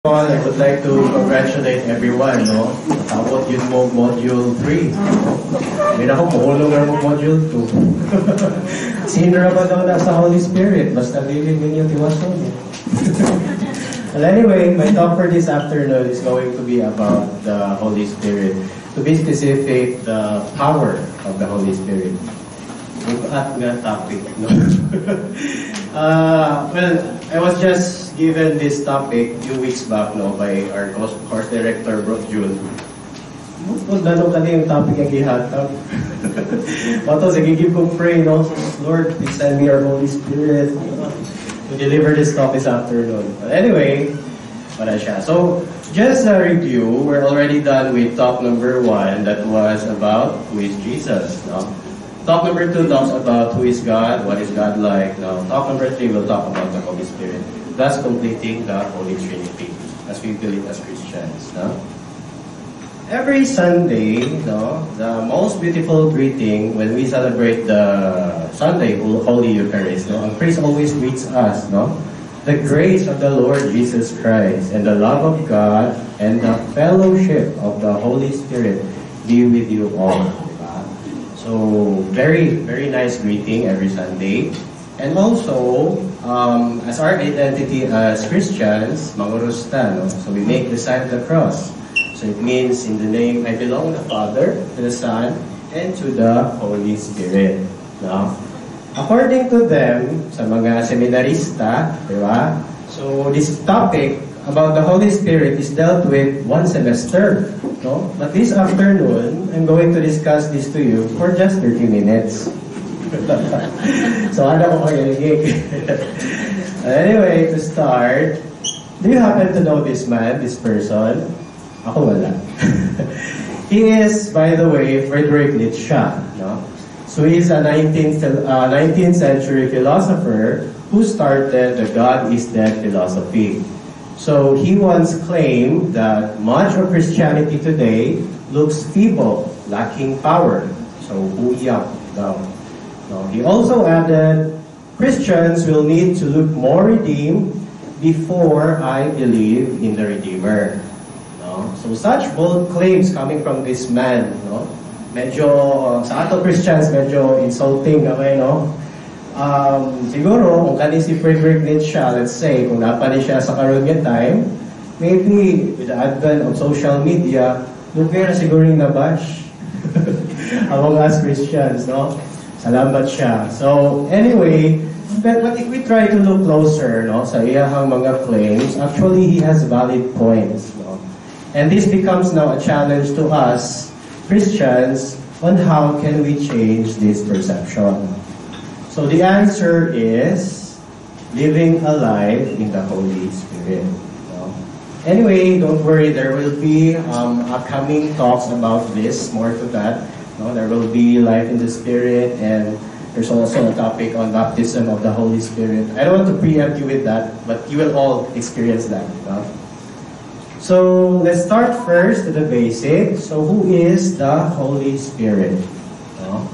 I would like to congratulate everyone, no? Tapos yun mo, Module 3. May nakumulong na mo Module 2. Sino na ba daw nasa Holy Spirit? Basta living in yung tiwason. Well, anyway, my talk for this afternoon is going to be about the Holy Spirit. To be specific, the power of the Holy Spirit. Bukat nga topic, no? Well, I was just given this topic a few weeks back, no, by our course director, Brooke June. Kung dano ka na yung topic ang gihatag. Pato, sige, give kong pray, no? Lord, please send me your Holy Spirit to deliver this talk this afternoon. But anyway, wala siya. So, just a review, we're already done with talk number 1 that was about who is Jesus, no? Talk number 2 talks about who is God, what is God like. Now, talk number 3 will talk about the Holy Spirit, thus completing the Holy Trinity as we believe as Christians. No? Every Sunday, no, the most beautiful greeting when we celebrate the Sunday Holy Eucharist, no, a priest always greets us, no, the grace of the Lord Jesus Christ and the love of God and the fellowship of the Holy Spirit be with you all. So, very, very nice greeting every Sunday. And also, as our identity as Christians, mangurusta, no? So we make the sign of the cross. So it means in the name, I belong to the Father, to the Son, and to the Holy Spirit. No? According to them, sa mga seminarista, di ba? So this topic about the Holy Spirit is dealt with one semester. No? But this afternoon, I'm going to discuss this to you for just 30 minutes. So, ano ko kayo Anyway, to start, do you happen to know this man, this person? Ako wala. He is, by the way, Friedrich Nietzsche. No? So, he's a 19th century philosopher who started the God is Dead philosophy. So he once claimed that much of Christianity today looks feeble, lacking power. So huyang daw. No, he also added, Christians will need to look more redeemed before I believe in the Redeemer. No? So such bold claims coming from this man, no? Medyo, sa ato Christians, medyo insulting kami, no? Siguro, kung kani si Friedrich Nietzsche, let's say, kung napani siya sa karoon nga time, maybe with the advent of social media, lugar na siguro yung nabash among us Christians, no? Salamat siya. So, anyway, but if we try to look closer, no, sa iyahang mga claims, actually, he has valid points, no? And this becomes now a challenge to us, Christians, on how can we change this perception. So the answer is living a life in the Holy Spirit. No? Anyway, don't worry, there will be upcoming talks about this, more to that. No? There will be life in the Spirit, and there's also a topic on baptism of the Holy Spirit. I don't want to preempt you with that, but you will all experience that. No? So let's start first with the basic. So who is the Holy Spirit? No?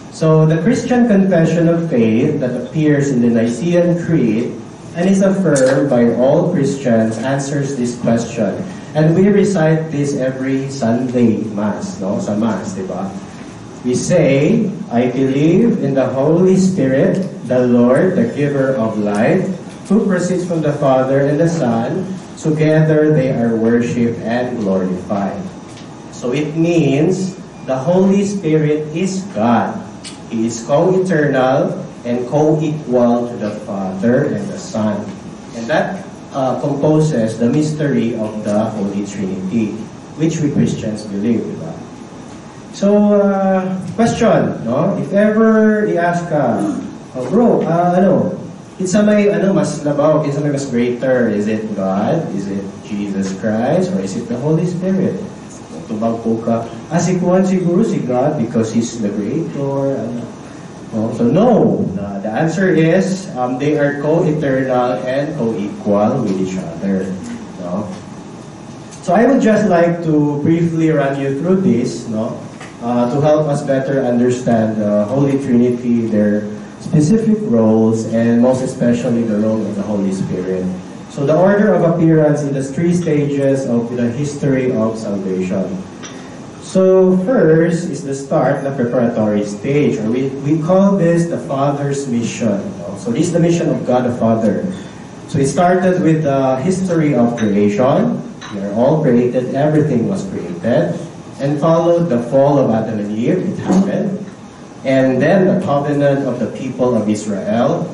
So, the Christian Confession of Faith that appears in the Nicene Creed and is affirmed by all Christians answers this question. And we recite this every Sunday Mass, no? Sa Mass, di ba? We say, I believe in the Holy Spirit, the Lord, the giver of life, who proceeds from the Father and the Son. Together they are worshipped and glorified. So, it means the Holy Spirit is God. He is co-eternal and co-equal to the Father and the Son. And that composes the mystery of the Holy Trinity, which we Christians believe. Diba? So, question, no? If ever i-ask ka, oh bro, it's a may, mas labaw, it's a may mas greater. Is it God? Is it Jesus Christ? Or is it the Holy Spirit? Tubag po ka, si Juan siguro si God because He's the Creator. So no, the answer is they are co-eternal and co-equal with each other. No? So I would just like to briefly run you through this, no, to help us better understand the Holy Trinity, their specific roles, and most especially the role of the Holy Spirit. So So the order of appearance in the three stages of the history of salvation. So first is the start, the preparatory stage, or we call this the Father's mission. So this is the mission of God the Father. So it started with the history of creation. We are all created, everything was created, and followed the fall of Adam and Eve, it happened. And then the covenant of the people of Israel.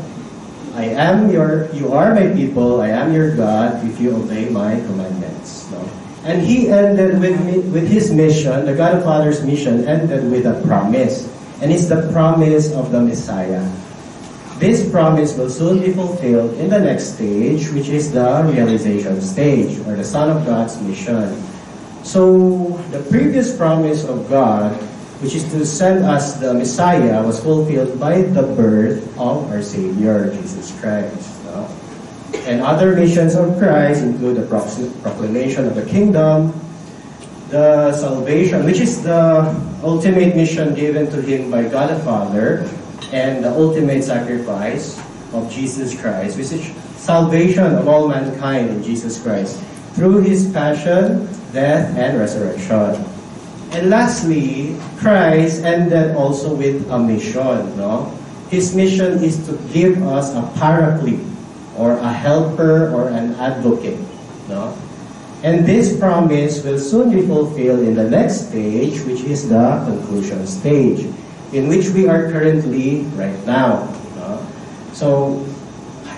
You are my people, I am your God, if you obey my commandments. No? And he ended with his mission, the God the Father's mission ended with a promise. And it's the promise of the Messiah. This promise will soon be fulfilled in the next stage, which is the realization stage, or the Son of God's mission. So, the previous promise of God, which is to send us the Messiah, was fulfilled by the birth of our Savior, Jesus Christ. No? And other missions of Christ include the proclamation of the kingdom, the salvation, which is the ultimate mission given to him by God the Father, and the ultimate sacrifice of Jesus Christ, which is salvation of all mankind in Jesus Christ through his passion, death, and resurrection. And lastly, Christ ended also with a mission. No? His mission is to give us a paraclete, or a helper, or an advocate. No? And this promise will soon be fulfilled in the next stage, which is the conclusion stage, in which we are currently right now. No? So,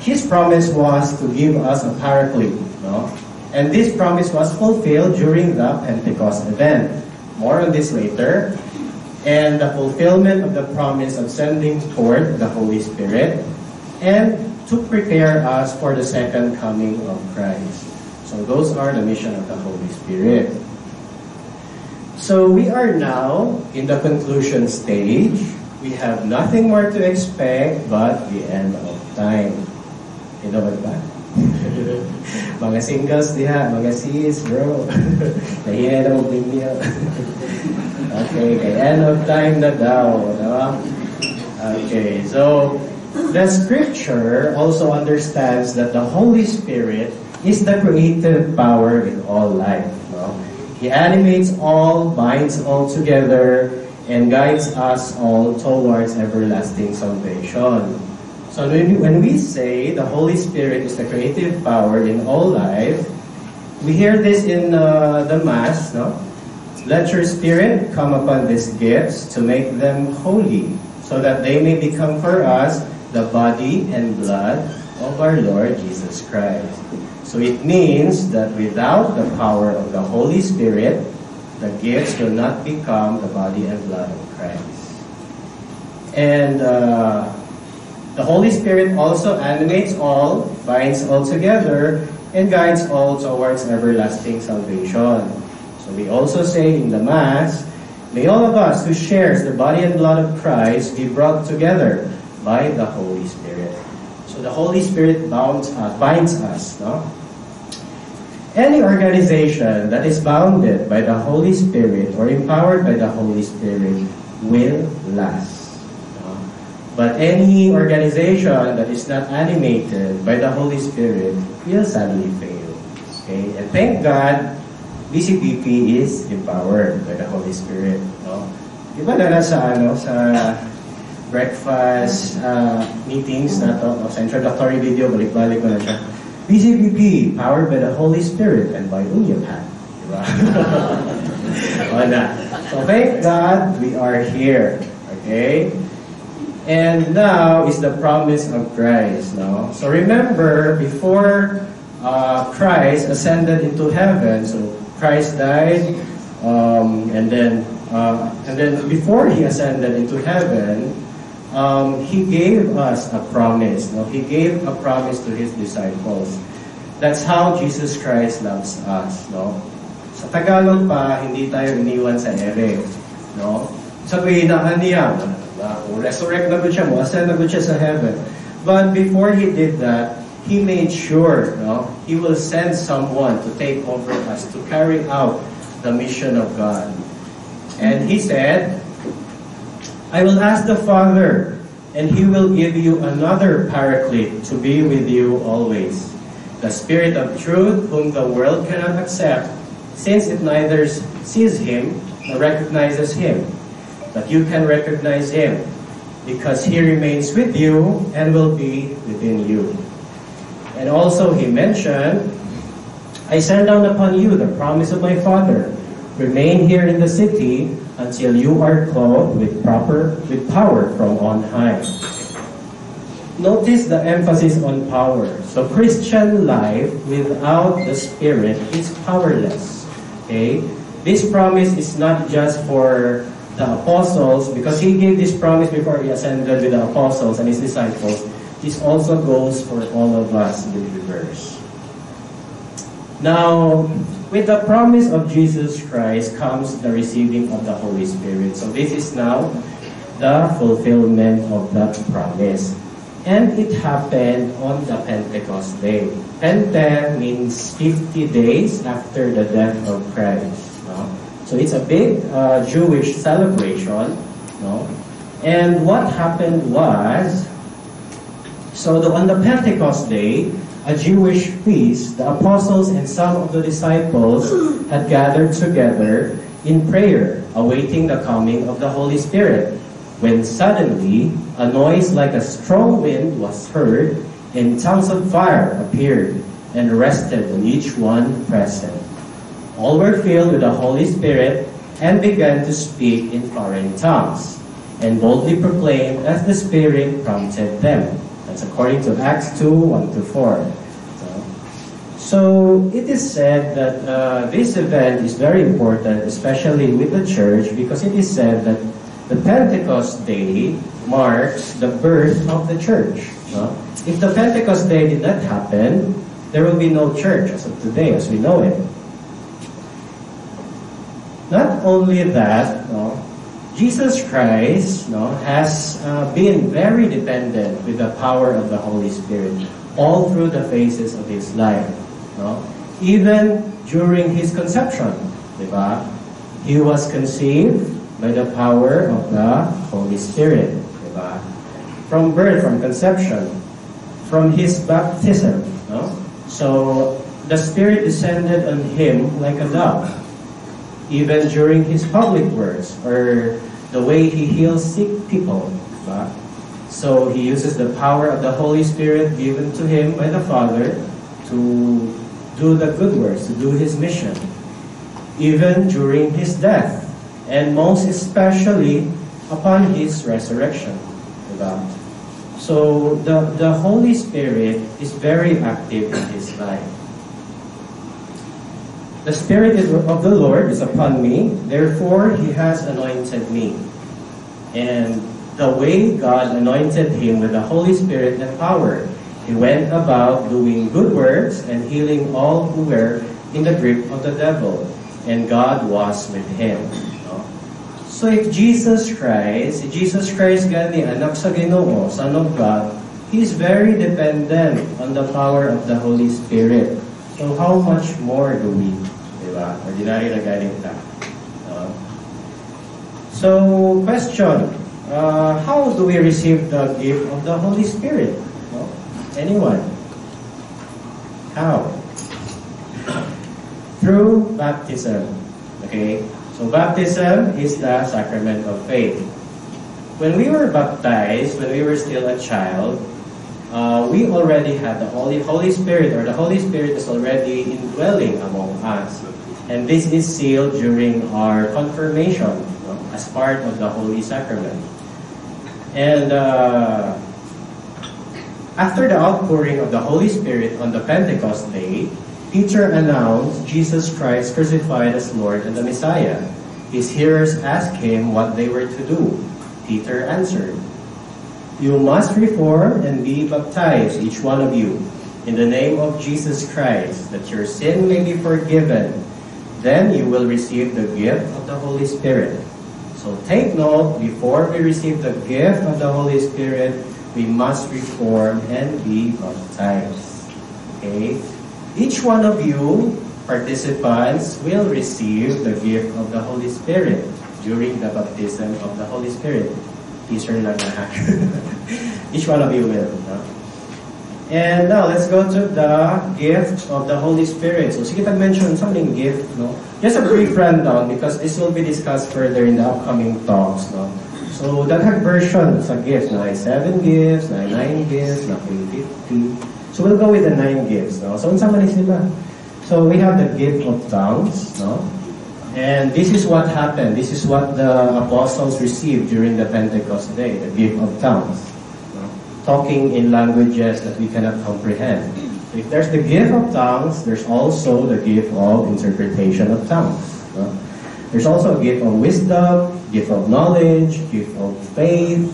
his promise was to give us a paraclete. No? And this promise was fulfilled during the Pentecost event. More on this later. And the fulfillment of the promise of sending forth the Holy Spirit, and to prepare us for the second coming of Christ. So those are the mission of the Holy Spirit. So we are now in the conclusion stage. We have nothing more to expect but the end of time. Ito ba? Mga singles diha, mga sis, bro. Nahiya na mag-big meal. Okay, kay end of time na daw. No? Okay, so the scripture also understands that the Holy Spirit is the creative power in all life. No? He animates all, binds all together, and guides us all towards everlasting salvation. So when we say the Holy Spirit is the creative power in all life, we hear this in the Mass, no? Let your Spirit come upon these gifts to make them holy, so that they may become for us the body and blood of our Lord Jesus Christ. So it means that without the power of the Holy Spirit, the gifts will not become the body and blood of Christ. And the Holy Spirit also animates all, binds all together, and guides all towards everlasting salvation. So we also say in the Mass, may all of us who shares the body and blood of Christ be brought together by the Holy Spirit. So the Holy Spirit binds us. No? Any organization that is bounded by the Holy Spirit or empowered by the Holy Spirit will last. No? But any organization that is not animated by the Holy Spirit will sadly fail. Okay? And thank God, BCPP is empowered by the Holy Spirit. No? Diba na sa breakfast meetings na to, sa introductory video, balik-balik ko na siya. BCPP, powered by the Holy Spirit and by Unyapan. Diba? O na. So thank God we are here. Okay? And now is the promise of Christ. No? So remember, before Christ ascended into heaven, so Christ died, and then before he ascended into heaven, he gave us a promise. No? He gave a promise to his disciples. That's how Jesus Christ loves us. No? Sa Tagalog pa, hindi tayo iniwan sa ere. No? Sa tuwinaan niya, resurrect na siya, ascend na siya sa heaven. But before he did that, he made sure, no, he will send someone to take over us, to carry out the mission of God. And he said, I will ask the Father, and he will give you another paraclete to be with you always. The Spirit of truth, whom the world cannot accept, since it neither sees him nor recognizes him. But you can recognize him, because he remains with you and will be within you. And also he mentioned, I send down upon you the promise of my Father. Remain here in the city until you are clothed with power from on high. Notice the emphasis on power. So Christian life without the Spirit is powerless. Okay? This promise is not just for the apostles, because he gave this promise before he ascended with the apostles and his disciples. This also goes for all of us believers. Now, with the promise of Jesus Christ comes the receiving of the Holy Spirit. So this is now the fulfillment of that promise. And it happened on the Pentecost day. Pente means 50 days after the death of Christ. No? So it's a big Jewish celebration. No? And what happened was, on the Pentecost day, a Jewish feast, the apostles and some of the disciples had gathered together in prayer, awaiting the coming of the Holy Spirit. When suddenly a noise like a strong wind was heard, and tongues of fire appeared and rested on each one present. All were filled with the Holy Spirit and began to speak in foreign tongues, and boldly proclaimed as the Spirit prompted them. That's according to Acts 2:1-4. So it is said that this event is very important, especially with the church, because it is said that the Pentecost Day marks the birth of the church. No? If the Pentecost Day did not happen, there will be no church as of today, as we know it. Not only that, no, Jesus Christ has been very dependent with the power of the Holy Spirit all through the phases of his life. No? Even during his conception, diba? He was conceived by the power of the Holy Spirit. Diba? From birth, from conception, from his baptism. No? So, the Spirit descended on him like a dove. Even during his public works, or the way he heals sick people. Diba? So, he uses the power of the Holy Spirit given to him by the Father to do the good works, to do his mission. Even during his death. And most especially upon his resurrection. Diba? So the Holy Spirit is very active in his life. The Spirit of the Lord is upon me, therefore he has anointed me. And the way God anointed him with the Holy Spirit and power, he went about doing good works and healing all who were in the grip of the devil. And God was with him. So if Jesus Christ gani anak sa Ginoo, Son of God, He's very dependent on the power of the Holy Spirit. So how much more do we? Diba? Ordinary na galing ta. So, question. How do we receive the gift of the Holy Spirit? Anyone? How? Through baptism. Okay? So baptism is the sacrament of faith. When we were baptized, when we were still a child, we already had the Holy Spirit, or the Holy Spirit is already indwelling among us. And this is sealed during our confirmation, as part of the Holy Sacrament. And after the outpouring of the Holy Spirit on the Pentecost Day, Peter announced Jesus Christ crucified as Lord and the Messiah. His hearers asked him what they were to do. Peter answered, "You must reform and be baptized, each one of you, in the name of Jesus Christ, that your sin may be forgiven. Then you will receive the gift of the Holy Spirit." So take note, before we receive the gift of the Holy Spirit, we must reform and be baptized. Okay? Each one of you, participants, will receive the gift of the Holy Spirit during the baptism of the Holy Spirit. Teaser lang na. Each one of you will. No? And now, let's go to the gift of the Holy Spirit. So, sige tag-mention something gift, no? Just a brief rundown because this will be discussed further in the upcoming talks, no? So, daghang version sa gift, na 7 gifts, na 9 gifts, na 50. So, we'll go with the 9 gifts, no? So, unsa man ni sila? So, we have the gift of tongues, no? And this is what happened. This is what the apostles received during the Pentecost day, the gift of tongues. Talking in languages that we cannot comprehend. So if there's the gift of tongues, there's also the gift of interpretation of tongues. No? There's also a gift of wisdom, gift of knowledge, gift of faith,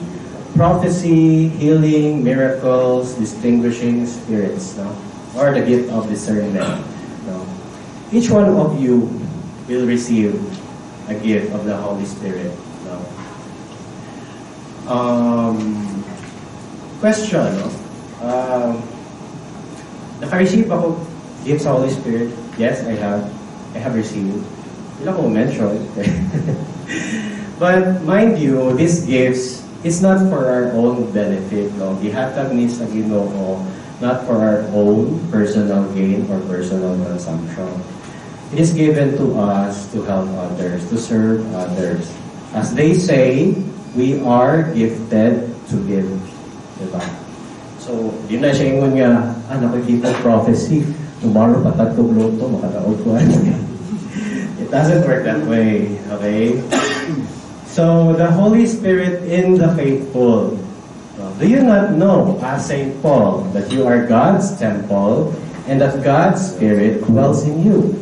prophecy, healing, miracles, distinguishing spirits, no? Or the gift of discernment. No? Each one of you will receive a gift of the Holy Spirit. No? Question, no? Naka-receive ako gifts sa Holy Spirit? Yes, I have. I have received. Hindi ko mention. But mind you, these gifts is not for our own benefit, no? Gihatag ni sa Ginoo, not for our own personal gain or personal consumption. It is given to us to help others, to serve others. As they say, we are gifted to give. Diba? So, yun na siya ingon nga, nakikita prophecy, tomorrow patatog loto, makataog ko. It doesn't work that way, okay? So, the Holy Spirit in the faithful. Do you not know, as St. Paul, that you are God's temple and that God's Spirit dwells in you?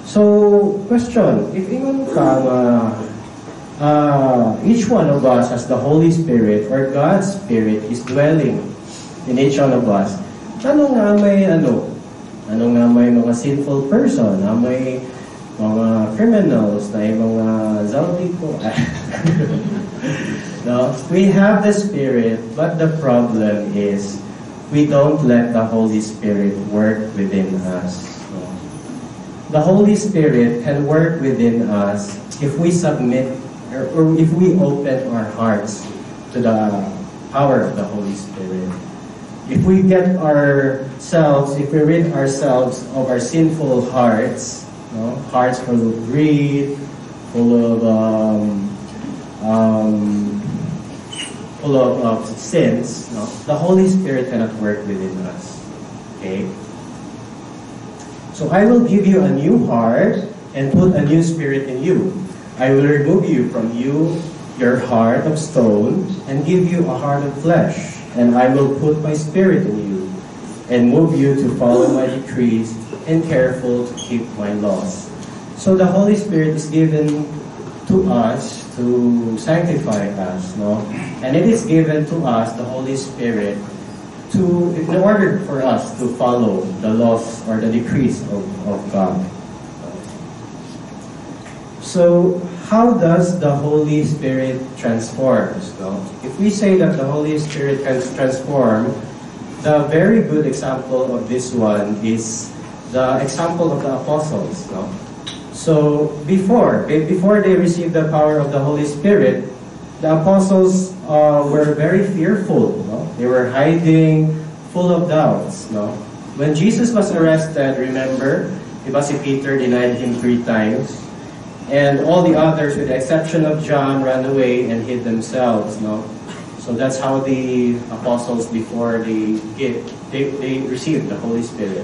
So, question, if ingon ka each one of us has the Holy Spirit or God's Spirit is dwelling in each one of us. Ano nga may mga sinful person, may mga criminals, na mga zaltiko. No, we have the Spirit, but the problem is we don't let the Holy Spirit work within us. The Holy Spirit can work within us if we submit or if we open our hearts to the power of the Holy Spirit. If we get ourselves, if we rid ourselves of our sinful hearts, hearts full of greed, full of sins, the Holy Spirit cannot work within us. Okay? So I will give you a new heart and put a new spirit in you. I will remove you from your heart of stone, and give you a heart of flesh. And I will put my spirit in you, and move you to follow my decrees, and careful to keep my laws. So the Holy Spirit is given to us to sanctify us, no? And it is given to us, the Holy Spirit, in order for us to follow the laws or the decrees of God. So, how does the Holy Spirit transform? No? If we say that the Holy Spirit can transform, the very good example of this one is the example of the apostles. No? So, before they received the power of the Holy Spirit, the apostles were very fearful. No? They were hiding, full of doubts. No? When Jesus was arrested, remember, si Peter denied him 3 times. And all the others, with the exception of John, ran away and hid themselves. No, so that's how the apostles before they received the Holy Spirit.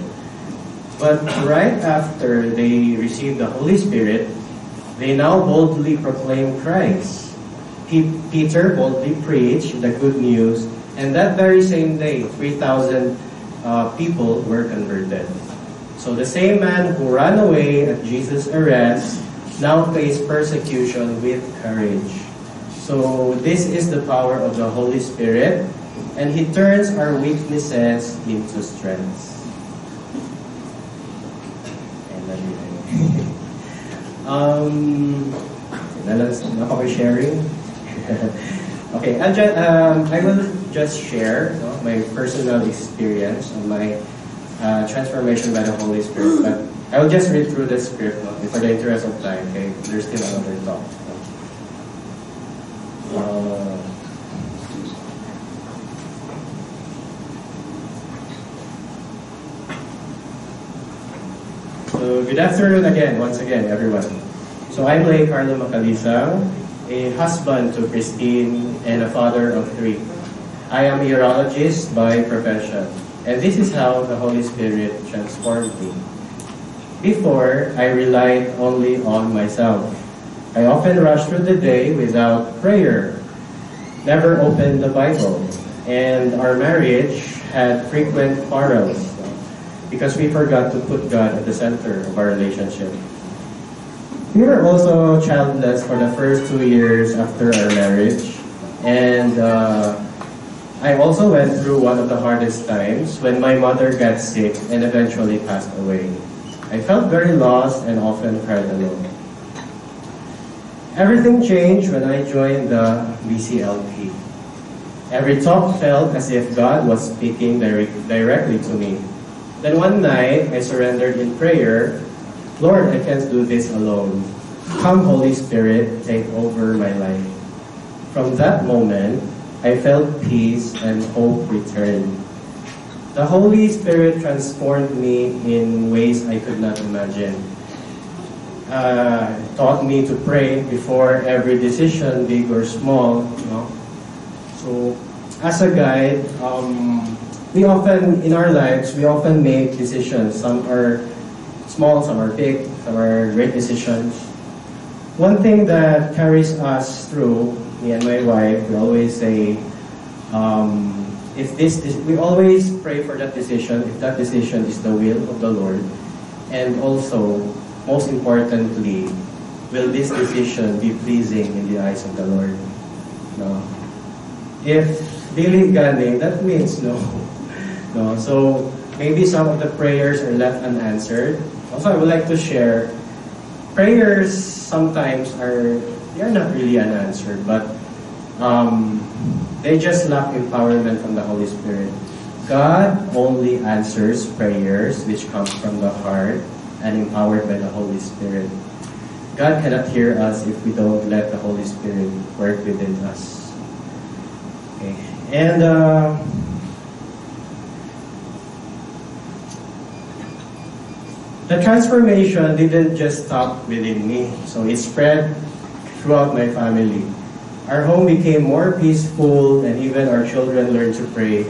But right after they received the Holy Spirit, they now boldly proclaim Christ. Peter boldly preached the good news, and that very same day, 3,000 people were converted. So the same man who ran away at Jesus' arrest now face persecution with courage. So this is the power of the Holy Spirit, and He turns our weaknesses into strengths. Napaka-sharing. Okay, I will just share my personal experience on my transformation by the Holy Spirit. But I will just read through the script for the interest of time. Okay, there's still another talk. So, good afternoon again, once again, everyone. So, I'm Lay Carlo Macalisang, a husband to Christine and a father of 3. I am a urologist by profession, and this is how the Holy Spirit transformed me. Before, I relied only on myself. I often rushed through the day without prayer, never opened the Bible, and our marriage had frequent quarrels because we forgot to put God at the center of our relationship. We were also childless for the first 2 years after our marriage, and I also went through one of the hardest times when my mother got sick and eventually passed away. I felt very lost and often cried alone. Everything changed when I joined the BCLP. Every talk felt as if God was speaking directly to me. Then one night, I surrendered in prayer. Lord, I can't do this alone. Come, Holy Spirit, take over my life. From that moment, I felt peace and hope return. The Holy Spirit transformed me in ways I could not imagine. Taught me to pray before every decision, big or small. So, as a guide, we often, in our lives, we often make decisions. Some are small, some are big, some are great decisions. One thing that carries us through, me and my wife, we always say, we always pray for that decision, if that decision is the will of the Lord. And also, most importantly, will this decision be pleasing in the eyes of the Lord? No. If dili gani, that means no. No, so maybe some of the prayers are left unanswered. Also, I would like to share, prayers sometimes they are not really unanswered, but they just lack empowerment from the Holy Spirit. God only answers prayers which come from the heart and empowered by the Holy Spirit. God cannot hear us if we don't let the Holy Spirit work within us. Okay. And the transformation didn't just stop within me, so it spread throughout my family. Our home became more peaceful, and even our children learned to pray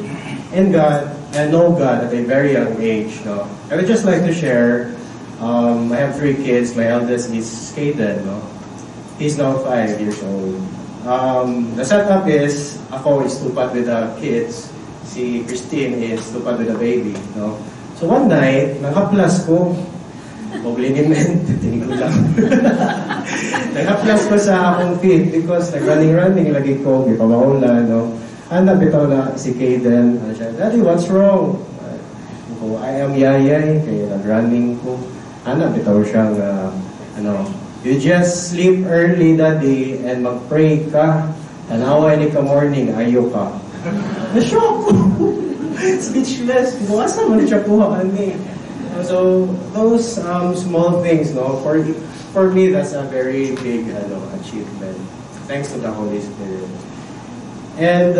and know God at a very young age. No? I would just like to share, I have 3 kids. My eldest is Caden. No? He's now 5 years old. The setup is, ako is tupat with the kids, si Christine is tupat with the baby. No? So one night, nag-haplas ko. Compliment, titingin ko lang. Nag-haplas ko sa akong feet because nag-running lagi ko, may pamaulan, no? Hanap bitaw na si Caden. Ano siya, Daddy, what's wrong? I am yayay, kaya nag-running ko. Hanap bitaw siyang, you just sleep early, Daddy, and mag-pray ka. Tanawa ni ka morning, ayo ka. Na-shock ko! Speechless. Bukas naman siya puhaan eh. So, those small things, no, for me, that's a very big achievement. Thanks to the Holy Spirit. And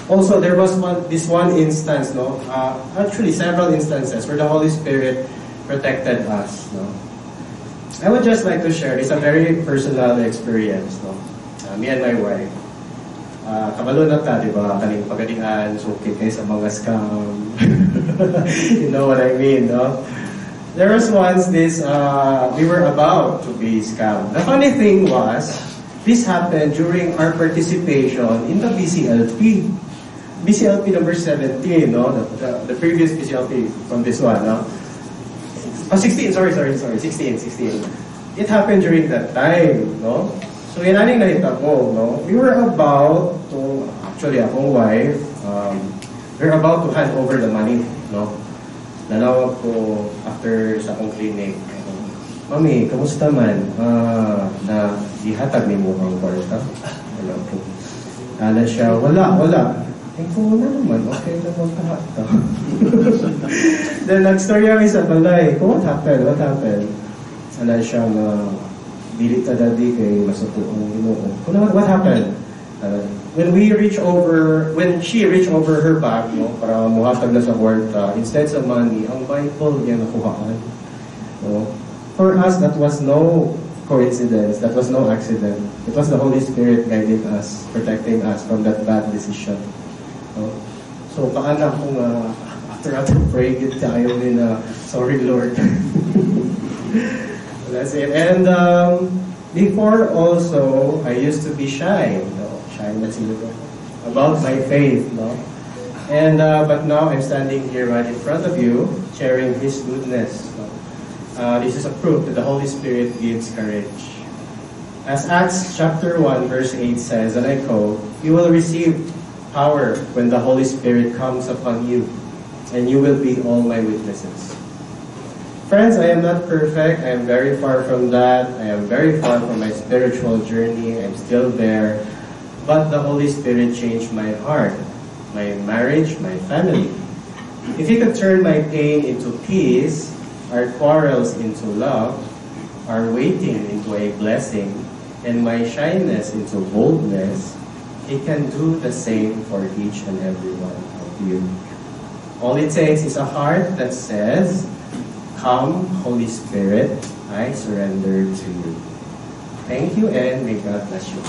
also, there was this one instance, no, actually several instances where the Holy Spirit protected us, no. I would just like to share, it's a very personal experience, no. Me and my wife. Kabalo na ta, di ba? Kaning pagadian, sukit kayo sa mga scam. You know what I mean, no? There was once we were about to be scammed. The funny thing was, this happened during our participation in the BCLP. BCLP number 17, no? The previous BCLP from this one, no? Oh, 16, sorry, 16. It happened during that time, no? So, yan aning nakita ko, no? We were about to, actually, akong wife, we were about to hand over the money, no? Nanawag ko after sa akong clinic. Mami, kamusta man? Na ihatag ni mo ang kwarta? Alam ko. Kala siya, wala. Eh, kung wala naman, okay na magkahatag. Then, nag-story kami sa balay. What happened? Kala siya na dili ta daddy kay masuko ang Ginoo. What happened? When she reached over her bag, no, para muhatag na sa kwarta, instead sa money, ang Bible niya nakuhaan. No? For us, that was no coincidence, that was no accident. It was the Holy Spirit guiding us, protecting us from that bad decision. No? So, paano kung after praying it, ayaw din na, sorry Lord. That's it. And before also, I used to be shy. No? Shy na sila about my faith. No? And but now I'm standing here right in front of you, sharing His goodness. No? This is a proof that the Holy Spirit gives courage. As Acts chapter 1 verse 8 says, and I quote, "You will receive power when the Holy Spirit comes upon you, and you will be all my witnesses." Friends, I am not perfect. I am very far from that. I am very far from my spiritual journey. I'm still there. But the Holy Spirit changed my heart, my marriage, my family. If He could turn my pain into peace, our quarrels into love, our waiting into a blessing, and my shyness into boldness, He can do the same for each and every one of you. All it takes is a heart that says, "Come, Holy Spirit, I surrender to you." Thank you, and may God bless you.